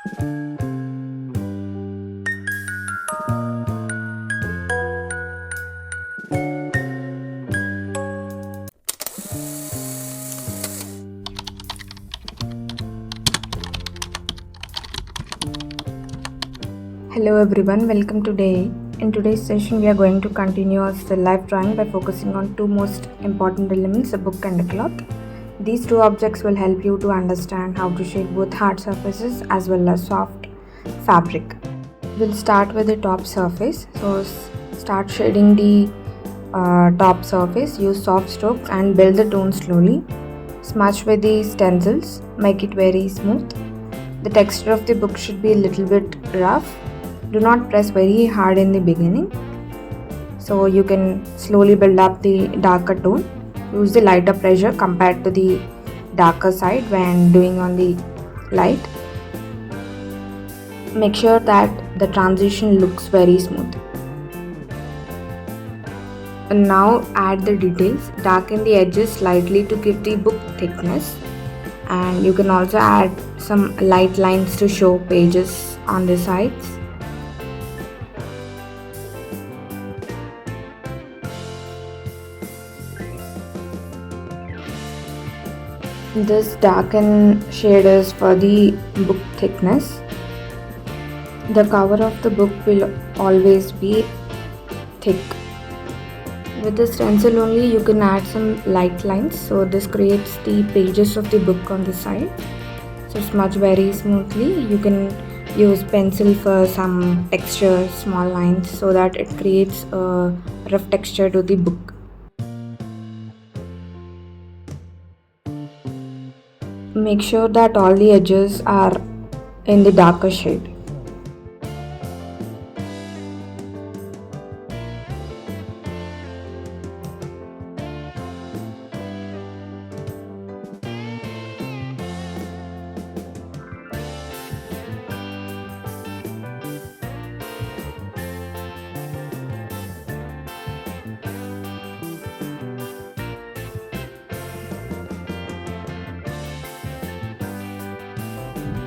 Hello everyone, welcome today. In today's session, we are going to continue our still life drawing by focusing on two most important elements, a book and a cloth. These two objects will help you to understand how to shade both hard surfaces as well as soft fabric. We'll start with the top surface. So start shading the top surface, use soft strokes and build the tone slowly. Smudge with the stencils, make it very smooth. The texture of the book should be a little bit rough. Do not press very hard in the beginning, so you can slowly build up the darker tone. Use the lighter pressure compared to the darker side when doing on the light. Make sure that the transition looks very smooth. And now add the details. Darken the edges slightly to give the book thickness, and you can also add some light lines to show pages on the sides. This darken shade is for the book thickness. The cover of the book will always be thick. With the stencil only, you can add some light lines, so this creates the pages of the book on the side. So smudge very smoothly. You can use pencil for some texture, small lines, so that it creates a rough texture to the book. Make sure that all the edges are in the darker shade.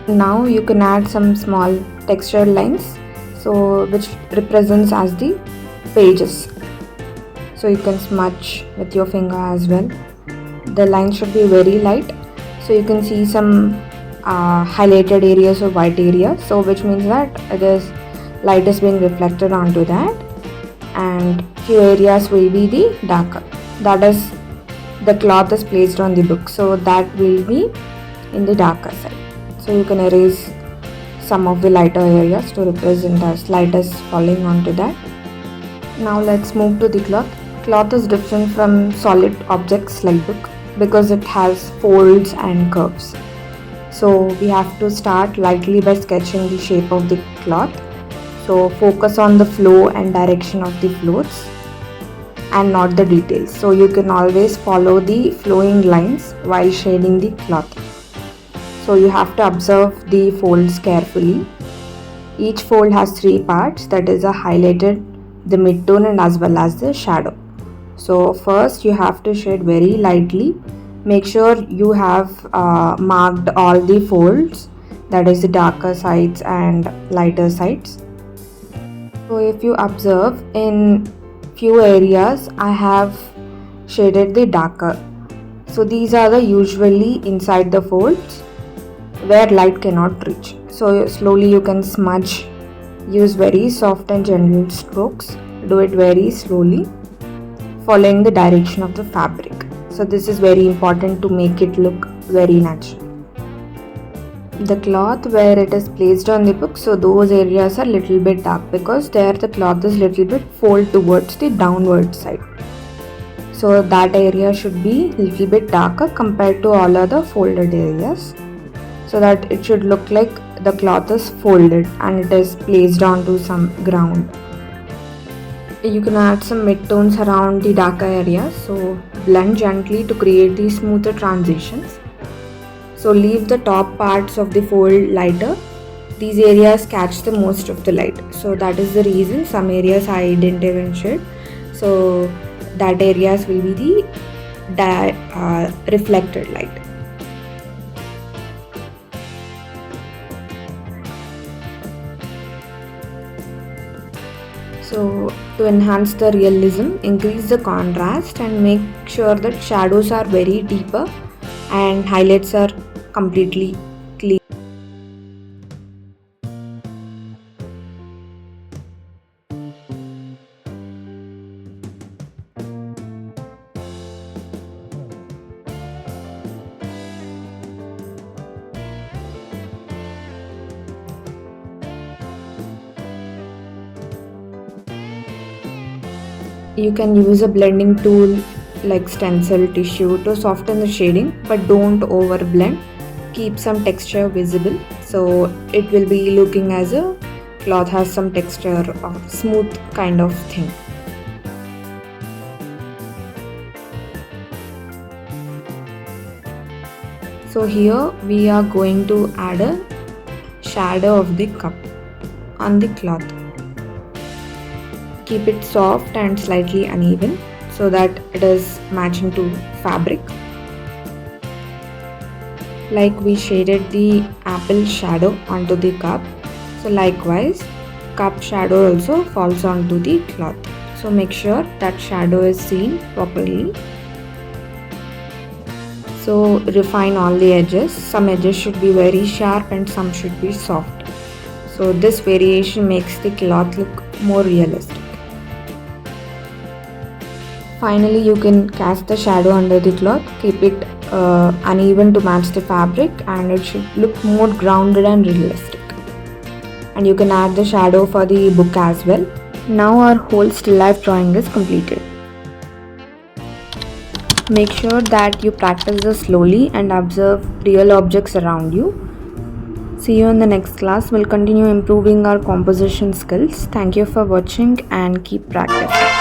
Now you can add some small textured lines, so which represents as the pages. So you can smudge with your finger as well. The line should be very light, so you can see some highlighted areas or white areas, so which means that light is being reflected onto that, and few areas will be the darker. That is, the cloth is placed on the book, so that will be in the darker side. So you can erase some of the lighter areas to represent as light is falling onto that. Now let's move to the cloth. Cloth is different from solid objects like book because it has folds and curves. So we have to start lightly by sketching the shape of the cloth. So focus on the flow and direction of the floats and not the details. So you can always follow the flowing lines while shading the cloth. So you have to observe the folds carefully. Each fold has three parts, that is a highlighted, the midtone and as well as the shadow. So first you have to shade very lightly. Make sure you have marked all the folds, that is the darker sides and lighter sides. So if you observe, in few areas I have shaded the darker. So these are the usually inside the folds where light cannot reach. So slowly you can smudge. Use very soft and gentle strokes. Do it very slowly, following the direction of the fabric. So this is very important to make it look very natural. The cloth where it is placed on the book, so those areas are little bit dark because there the cloth is little bit fold towards the downward side. So that area should be little bit darker compared to all other folded areas, so that it should look like the cloth is folded and it is placed onto some ground. You can add some midtones around the darker areas, so blend gently to create these smoother transitions. So leave the top parts of the fold lighter. These areas catch the most of the light, so that is the reason some areas I didn't even shade. So that areas will be the reflected light. So to enhance the realism, increase the contrast and make sure that shadows are very deeper and highlights are completely clear. You can use a blending tool like stencil tissue to soften the shading, but don't over blend. Keep some texture visible, so it will be looking as a cloth has some texture of smooth kind of thing. So here we are going to add a shadow of the cup on the cloth. Keep it soft and slightly uneven so that it is matching to fabric. Like we shaded the apple shadow onto the cup, so likewise cup shadow also falls onto the cloth. So make sure that shadow is seen properly. So refine all the edges. Some edges should be very sharp and some should be soft. So this variation makes the cloth look more realistic. Finally, you can cast the shadow under the cloth. Keep it uneven to match the fabric, and it should look more grounded and realistic. And you can add the shadow for the book as well. Now our whole still life drawing is completed. Make sure that you practice this slowly and observe real objects around you. See you in the next class. We'll continue improving our composition skills. Thank you for watching and keep practicing.